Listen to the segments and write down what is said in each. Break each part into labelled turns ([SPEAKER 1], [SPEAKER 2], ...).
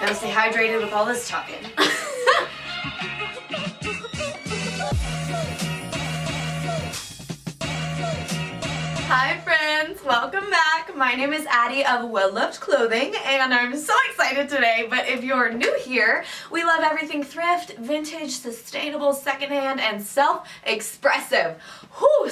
[SPEAKER 1] Gotta stay hydrated with all this talking. Hi friends, welcome back. My name is Addie of Well Loved Clothing and I'm so excited today, but if you're new here, we love everything thrift, vintage, sustainable, secondhand, and self-expressive.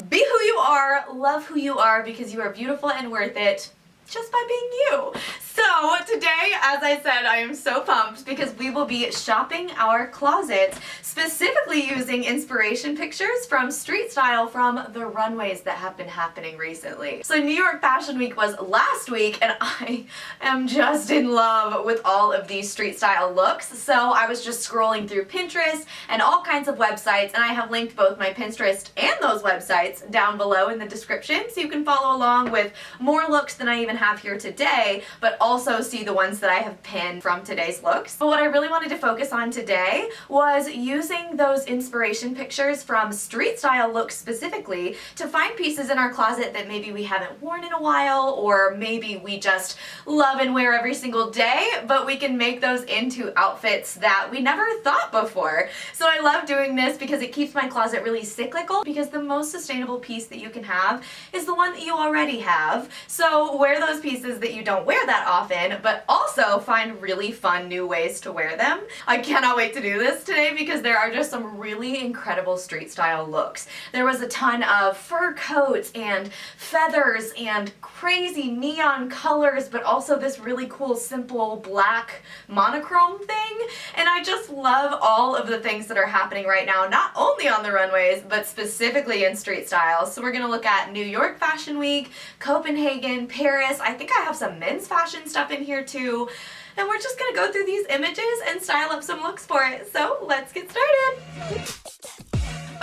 [SPEAKER 1] Be who you are, love who you are because you are beautiful and worth it just by being you. So today, as I said, I am so pumped because we will be shopping our closets, specifically using inspiration pictures from street style from the runways that have been happening recently. So New York Fashion Week was last week and I am just in love with all of these street style looks. So I was just scrolling through Pinterest and all kinds of websites, and I have linked both my Pinterest and those websites down below in the description so you can follow along with more looks than I even have here today, but also see the ones that I have pinned from today's looks. But what I really wanted to focus on today was using those inspiration pictures from street style looks specifically to find pieces in our closet that maybe we haven't worn in a while, or maybe we just love and wear every single day, but we can make those into outfits that we never thought before. So I love doing this because it keeps my closet really cyclical, because the most sustainable piece that you can have is the one that you already have. So wear those pieces that you don't wear that often, but also find really fun new ways to wear them. I cannot wait to do this today because there are just some really incredible street style looks. There was a ton of fur coats and feathers and crazy neon colors, but also this really cool simple black monochrome thing. And I just love all of the things that are happening right now, not only on the runways, but specifically in street style. So we're gonna look at New York Fashion Week, Copenhagen, Paris. I think I have some men's fashion stuff in here too. And we're just gonna go through these images and style up some looks for it. So let's get started.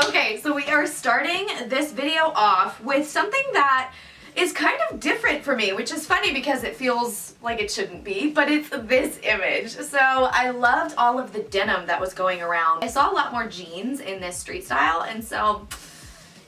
[SPEAKER 1] Okay, so we are starting this video off with something that is kind of different for me, which is funny because it feels like it shouldn't be, but it's this image. So I loved all of the denim that was going around. I saw a lot more jeans in this street style, and so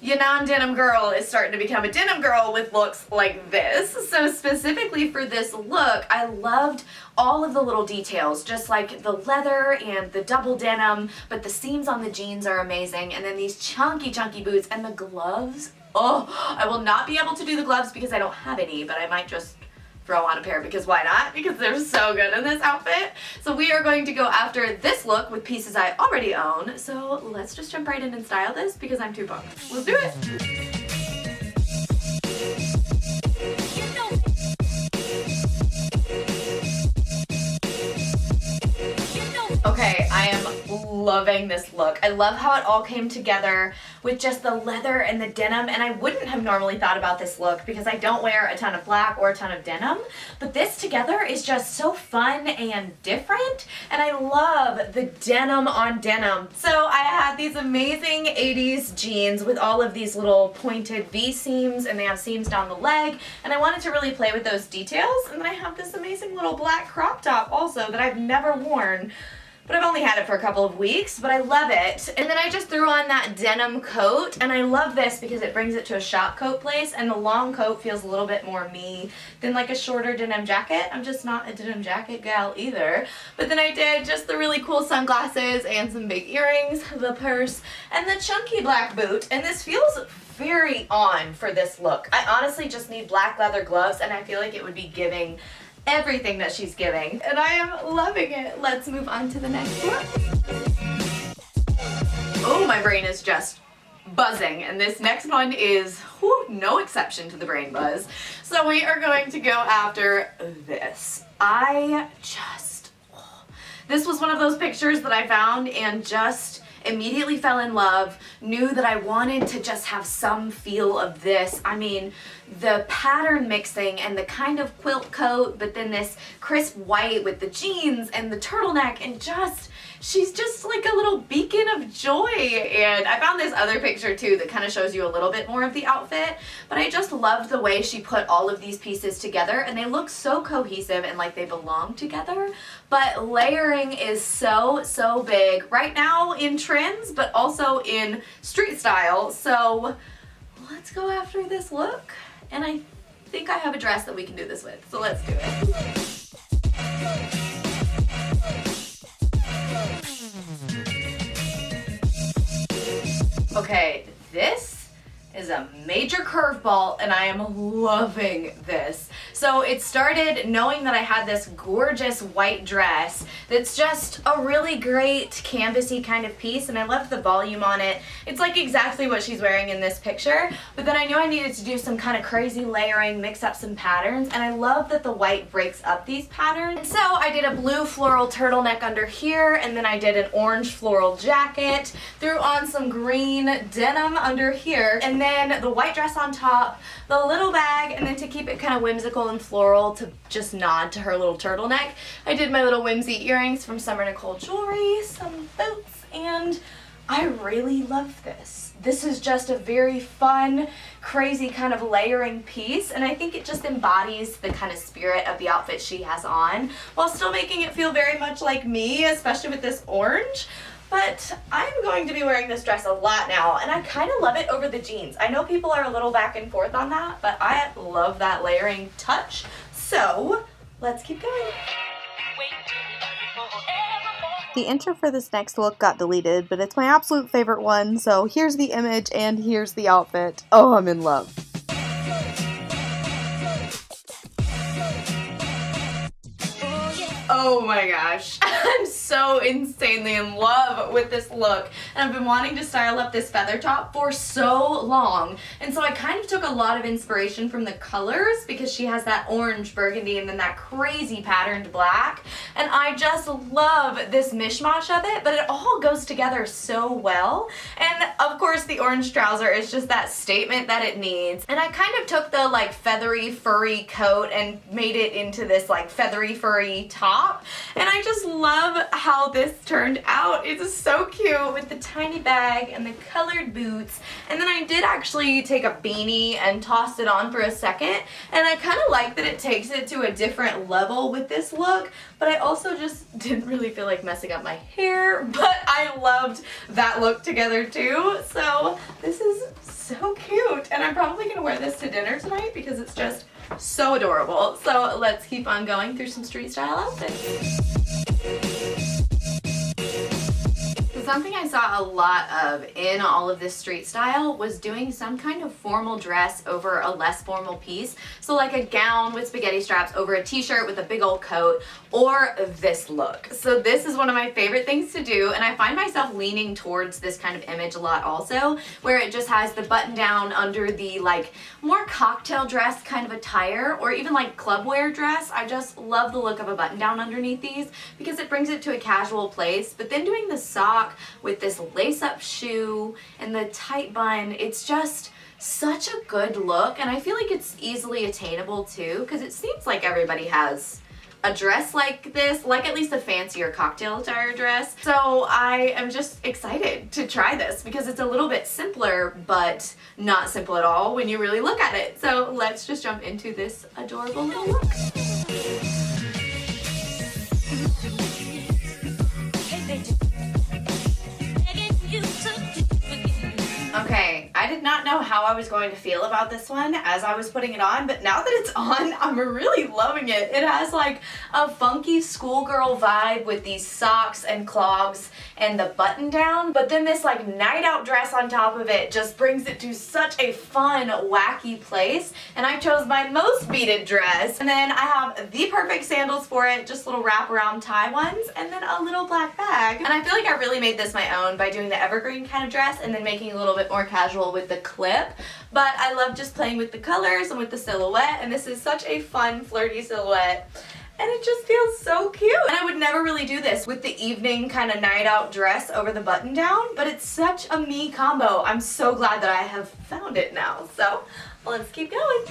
[SPEAKER 1] your non-denim girl is starting to become a denim girl with looks like this. So specifically for this look, I loved all of the little details, just like the leather and the double denim, but the seams on the jeans are amazing. And then these chunky boots and the gloves. Oh, I will not be able to do the gloves because I don't have any, but I might just throw on a pair because why not? Because they're so good in this outfit. So we are going to go after this look with pieces I already own. So let's just jump right in and style this because I'm too pumped. Let's do it. Okay, I am loving this look. I love how it all came together with just the leather and the denim, and I wouldn't have normally thought about this look because I don't wear a ton of black or a ton of denim, but this together is just so fun and different, and I love the denim on denim. So I had these amazing 80s jeans with all of these little pointed V seams, and they have seams down the leg, and I wanted to really play with those details. And then I have this amazing little black crop top also that I've never worn, but I've only had it for a couple of weeks, but I love it. And then I just threw on that denim coat, and I love this because it brings it to a shop coat place, and the long coat feels a little bit more me than like a shorter denim jacket. I'm just not a denim jacket gal either. But then I did just the really cool sunglasses and some big earrings, the purse, and the chunky black boot, and this feels very on for this look. I honestly just need black leather gloves, and I feel like it would be giving everything that she's giving, and I am loving it. Let's move on to the next look. Oh, my brain is just buzzing, and this next one is no exception to the brain buzz. So we are going to go after this. This was one of those pictures that I found and just immediately fell in love, knew that I wanted to just have some feel of this. I mean, the pattern mixing and the kind of quilt coat, but then this crisp white with the jeans and the turtleneck, and just, she's just like a little beacon of joy. And I found this other picture too that kind of shows you a little bit more of the outfit, but I just loved the way she put all of these pieces together, and they look so cohesive and like they belong together. But layering is so big right now in trends, but also in street style. So let's go after this look, and I think I have a dress that we can do this with, so let's do it. Okay, this is a major curveball and I am loving this. So it started knowing that I had this gorgeous white dress that's just a really great canvasy kind of piece, and I love the volume on it. It's like exactly what she's wearing in this picture, but then I knew I needed to do some kind of crazy layering, mix up some patterns, and I love that the white breaks up these patterns. And so I did a blue floral turtleneck under here, and then I did an orange floral jacket, threw on some green denim under here, and then the white dress on top, the little bag, and then to keep it kind of whimsical and floral to just nod to her little turtleneck, I did my little whimsy earrings from Summer Nicole Jewelry, some boots, and I really love this. This is just a very fun, crazy kind of layering piece, and I think it just embodies the kind of spirit of the outfit she has on, while still making it feel very much like me, especially with this orange. But I'm going to be wearing this dress a lot now, and I kind of love it over the jeans. I know people are a little back and forth on that, but I love that layering touch. So let's keep going.
[SPEAKER 2] The intro for this next look got deleted, but it's my absolute favorite one, so here's the image and here's the outfit. Oh, I'm in love.
[SPEAKER 1] Oh my gosh, I'm so insanely in love with this look, and I've been wanting to style up this feather top for so long, and so I kind of took a lot of inspiration from the colors because she has that orange burgundy and then that crazy patterned black, and I just love this mishmash of it, but it all goes together so well. And of course the orange trouser is just that statement that it needs, and I kind of took the like feathery furry coat and made it into this like feathery furry top. And I just love how this turned out. It's so cute with the tiny bag and the colored boots. And then I did actually take a beanie and tossed it on for a second. And I kind of like that it takes it to a different level with this look. But I also just didn't really feel like messing up my hair. But I loved that look together too. So this is so cute. And I'm probably going to wear this to dinner tonight because it's just so adorable. So let's keep on going through some street style outfits. Something I saw a lot of in all of this street style was doing some kind of formal dress over a less formal piece. So like a gown with spaghetti straps over a t-shirt with a big old coat, or this look. So this is one of my favorite things to do, and I find myself leaning towards this kind of image a lot also, where it just has the button down under the like more cocktail dress kind of attire, or even like club wear dress. I just love the look of a button down underneath these because it brings it to a casual place. But then doing the sock with this lace-up shoe and the tight bun, it's just such a good look, and I feel like it's easily attainable too, because it seems like everybody has a dress like this, like at least a fancier cocktail attire dress. So I am just excited to try this because it's a little bit simpler, but not simple at all when you really look at it. So let's just jump into this adorable little look. Okay, I did not know how I was going to feel about this one as I was putting it on, but now that it's on, I'm really loving it. It has like a funky schoolgirl vibe with these socks and clogs and the button down, but then this like night out dress on top of it just brings it to such a fun, wacky place. And I chose my most beaded dress, and then I have the perfect sandals for it, just little wraparound tie ones, and then a little black bag. And I feel like I really made this my own by doing the evergreen kind of dress and then making a little bit more casual with the clip. But I love just playing with the colors and with the silhouette, and this is such a fun, flirty silhouette. And it just feels so cute. And I would never really do this with the evening kind of night out dress over the button down, but it's such a me combo. I'm so glad that I have found it now. So let's keep going.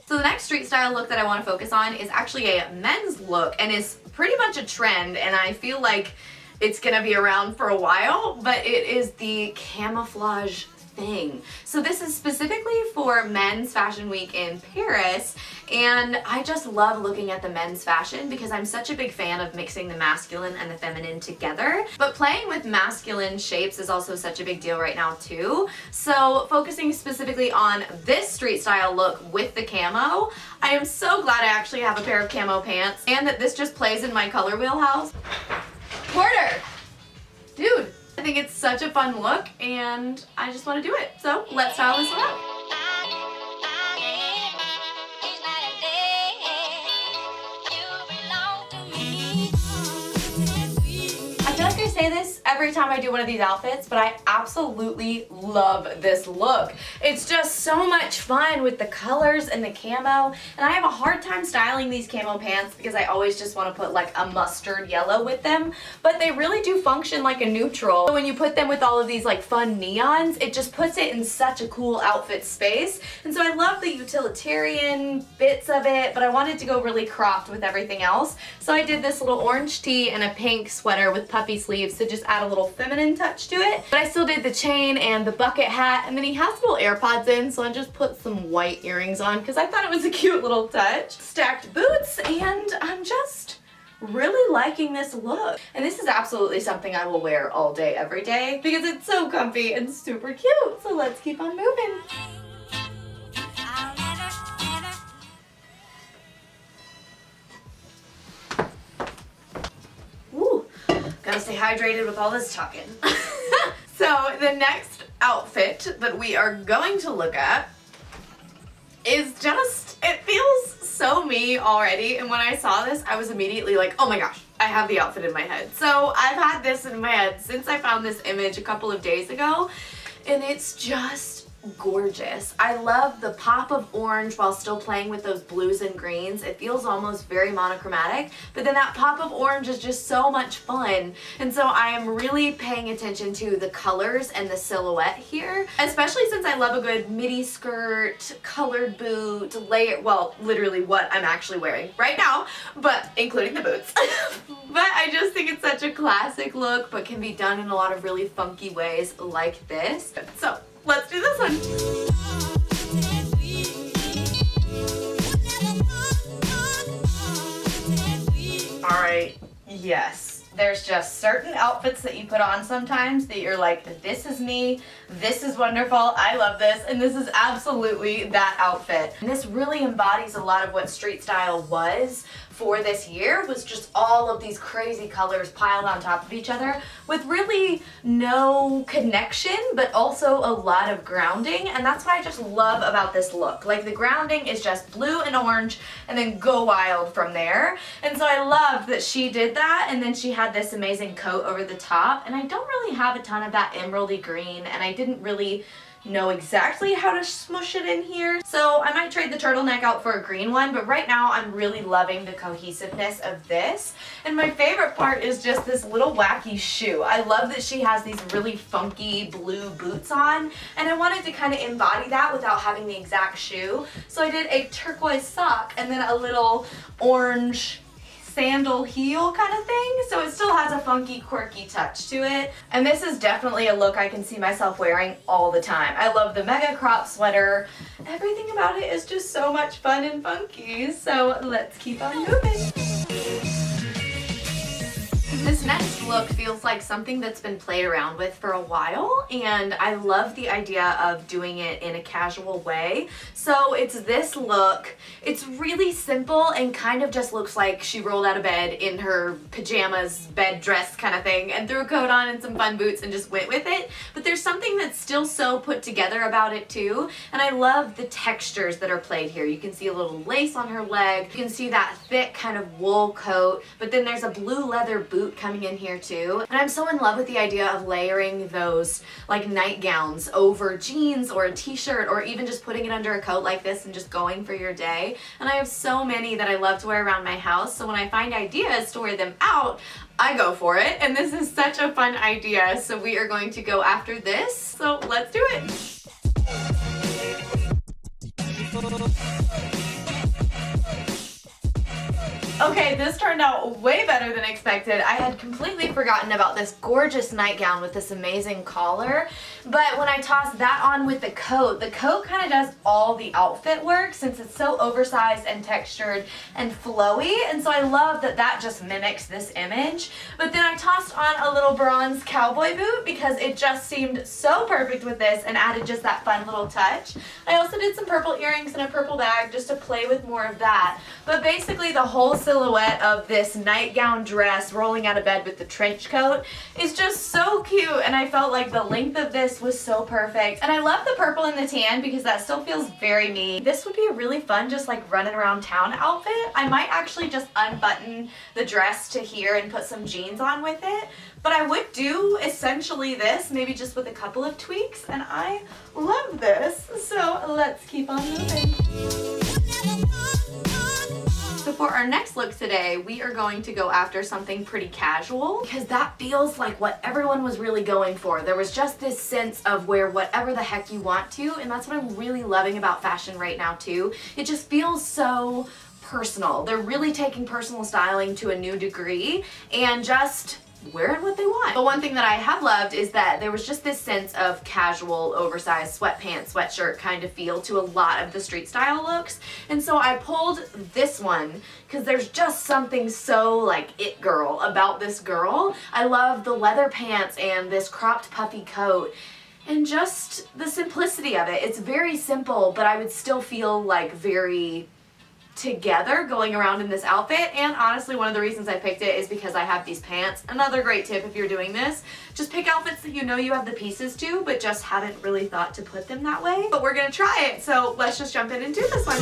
[SPEAKER 1] So the next street style look that I want to focus on is actually a men's look, and is pretty much a trend, and I feel like it's gonna be around for a while, but it is the camouflage thing. So this is specifically for Men's Fashion Week in Paris, and I just love looking at the men's fashion because I'm such a big fan of mixing the masculine and the feminine together. But playing with masculine shapes is also such a big deal right now too. So focusing specifically on this street style look with the camo, I am so glad I actually have a pair of camo pants and that this just plays in my color wheelhouse. Porter! Dude! I think it's such a fun look and I just want to do it. So let's style this one out. I feel like I say this every time I do one of these outfits, but I absolutely love this look. It's just so much fun with the colors and the camo, and I have a hard time styling these camo pants because I always just want to put like a mustard yellow with them, but they really do function like a neutral. So when you put them with all of these like fun neons, it just puts it in such a cool outfit space. And so I love the utilitarian bits of it, but I wanted to go really cropped with everything else. So I did this little orange tee and a pink sweater with puffy sleeves to just add a little feminine touch to it. But I still did the chain and the bucket hat, and then he has little AirPods in, so I just put some white earrings on because I thought it was a cute little touch. Stacked boots, and I'm just really liking this look. And this is absolutely something I will wear all day, every day, because it's so comfy and super cute. So let's keep on moving. Gotta stay hydrated with all this talking. So the next outfit that we are going to look at is just, it feels so me already. And when I saw this, I was immediately like, oh my gosh, I have the outfit in my head. So I've had this in my head since I found this image a couple of days ago, and it's just gorgeous. I love the pop of orange while still playing with those blues and greens. It feels almost very monochromatic, but then that pop of orange is just so much fun. And so I am really paying attention to the colors and the silhouette here, especially since I love a good midi skirt, colored boot, well, literally what I'm actually wearing right now, but including the boots. But I just think it's such a classic look, but can be done in a lot of really funky ways like this. So let's do this one. All right, yes. There's just certain outfits that you put on sometimes that you're like, this is me, this is wonderful, I love this, and this is absolutely that outfit. And this really embodies a lot of what street style was for this year, was just all of these crazy colors piled on top of each other with really no connection, but also a lot of grounding. And that's what I just love about this look. Like, the grounding is just blue and orange and then go wild from there. And so I love that she did that, and then she had this amazing coat over the top. And I don't really have a ton of that emeraldy green, and I didn't really know exactly how to smush it in here. So I might trade the turtleneck out for a green one, but right now I'm really loving the cohesiveness of this. And my favorite part is just this little wacky shoe. I love that she has these really funky blue boots on, and I wanted to kind of embody that without having the exact shoe. So I did a turquoise sock and then a little orange sandal heel kind of thing, so it still has a funky, quirky touch to it. And this is definitely a look I can see myself wearing all the time. I love the mega crop sweater. Everything about it is just so much fun and funky. So let's keep on moving. This next look feels like something that's been played around with for a while, and I love the idea of doing it in a casual way. So it's this look. It's really simple and kind of just looks like she rolled out of bed in her pajamas, bed dress kind of thing, and threw a coat on and some fun boots and just went with it. But there's something that's still so put together about it too, and I love the textures that are played here. You can see a little lace on her leg. You can see that thick kind of wool coat, but then there's a blue leather boot coming in here too. And I'm so in love with the idea of layering those like nightgowns over jeans or a t-shirt, or even just putting it under a coat like this and just going for your day. And I have so many that I love to wear around my house, so when I find ideas to wear them out, I go for it. And this is such a fun idea, so we are going to go after this. So let's do it. Okay, this turned out way better than expected. I had completely forgotten about this gorgeous nightgown with this amazing collar, but when I tossed that on with the coat kind of does all the outfit work since it's so oversized and textured and flowy, and so I love that that just mimics this image. But then I tossed on a little bronze cowboy boot because it just seemed so perfect with this and added just that fun little touch. I also did some purple earrings and a purple bag just to play with more of that, but basically the whole silhouette silhouette of this nightgown dress rolling out of bed with the trench coat is just so cute, and I felt like the length of this was so perfect. And I love the purple and the tan because that still feels very me. This would be a really fun just like running around town outfit. I might actually just unbutton the dress to here and put some jeans on with it. But I would do essentially this, maybe just with a couple of tweaks, and I love this. So let's keep on moving. So for our next look today, we are going to go after something pretty casual because that feels like what everyone was really going for. There was just this sense of wear whatever the heck you want to, and that's what I'm really loving about fashion right now too. It just feels so personal. They're really taking personal styling to a new degree and just wearing what they want. But one thing that I have loved is that there was just this sense of casual, oversized sweatpants, sweatshirt kind of feel to a lot of the street style looks. And so I pulled this one because there's just something so like it girl about this girl. I love the leather pants and this cropped puffy coat and just the simplicity of it. It's very simple, but I would still feel like very together going around in this outfit. And honestly, one of the reasons I picked it is because I have these pants. Another great tip if you're doing this, just pick outfits that you know you have the pieces to but just haven't really thought to put them that way. But we're gonna try it, so let's just jump in and do this one.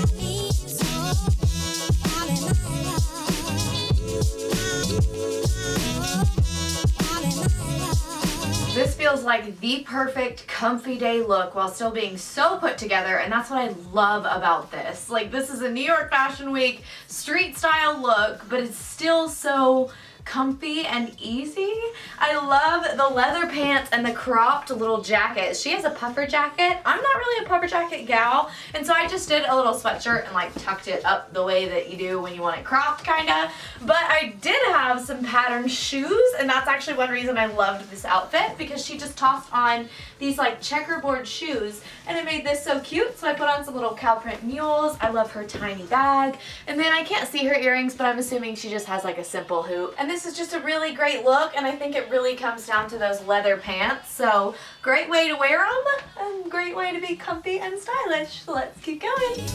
[SPEAKER 1] This feels like the perfect comfy day look while still being so put together, and that's what I love about this. Like, this is a New York Fashion Week street style look, but it's still so comfy and easy. I love the leather pants and the cropped little jacket. She has a puffer jacket. I'm not really a puffer jacket gal, and so I just did a little sweatshirt and like tucked it up the way that you do when you want it cropped kinda. But I did have some patterned shoes, and that's actually one reason I loved this outfit, because she just tossed on these like checkerboard shoes and it made this so cute. So I put on some little cow print mules. I love her tiny bag, and then I can't see her earrings, but I'm assuming she just has like a simple hoop. And this is just a really great look, and I think it really comes down to those leather pants. So great way to wear them and great way to be comfy and stylish. Let's keep going.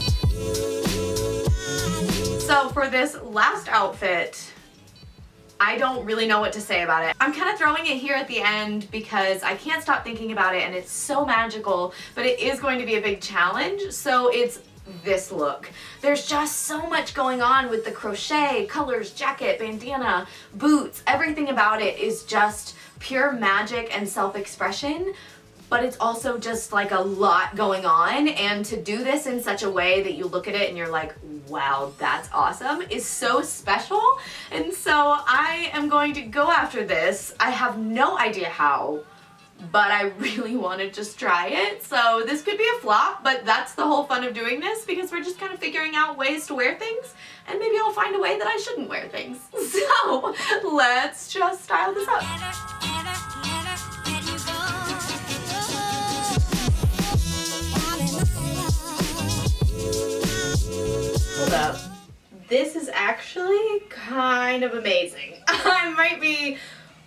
[SPEAKER 1] So for this last outfit, I don't really know what to say about it. I'm kind of throwing it here at the end because I can't stop thinking about it and it's so magical, but it is going to be a big challenge. So it's this look. There's just so much going on with the crochet, colors, jacket, bandana, boots. Everything about it is just pure magic and self-expression, but it's also just like a lot going on, and to do this in such a way that you look at it and you're like, wow, that's awesome, is so special. And so I am going to go after this. I have no idea how, but I really want to just try it. So this could be a flop, but that's the whole fun of doing this, because we're just kind of figuring out ways to wear things, and maybe I'll find a way that I shouldn't wear things. So let's just style this up. Hold up. This is actually kind of amazing. I might be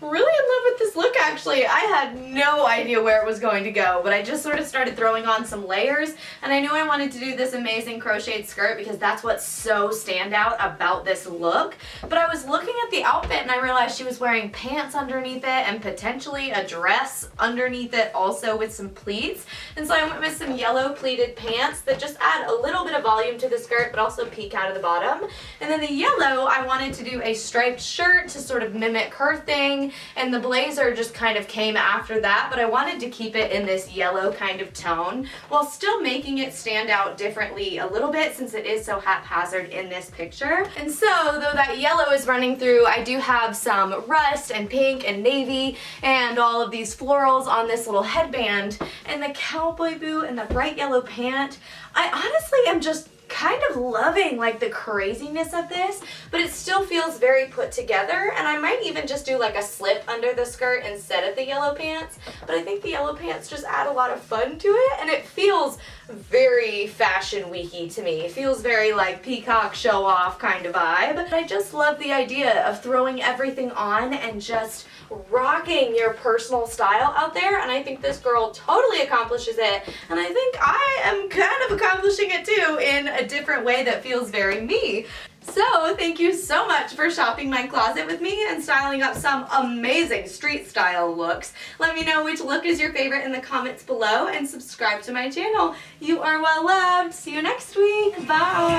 [SPEAKER 1] really in love with this look actually. I had no idea where it was going to go, but I just sort of started throwing on some layers, and I knew I wanted to do this amazing crocheted skirt because that's what's so standout about this look. But I was looking at the outfit and I realized she was wearing pants underneath it and potentially a dress underneath it also with some pleats. And so I went with some yellow pleated pants that just add a little bit of volume to the skirt but also peek out of the bottom. And then the yellow, I wanted to do a striped shirt to sort of mimic her thing, and the blazer just kind of came after that, but I wanted to keep it in this yellow kind of tone while still making it stand out differently a little bit since it is so haphazard in this picture. And so though that yellow is running through, I do have some rust and pink and navy and all of these florals on this little headband, and the cowboy boot and the bright yellow pant. I honestly am just kind of loving like the craziness of this, but it still feels very put together, and I might even just do like a slip under the skirt instead of the yellow pants. But I think the yellow pants just add a lot of fun to it, and it feels very fashion weeky to me. It feels very like peacock show off kind of vibe. But I just love the idea of throwing everything on and just rocking your personal style out there, and I think this girl totally accomplishes it, and I think I am kind of accomplishing it too in a different way that feels very me. So thank you so much for shopping my closet with me and styling up some amazing street style looks. Let me know which look is your favorite in the comments below and subscribe to my channel. You are well loved. See you next week. Bye.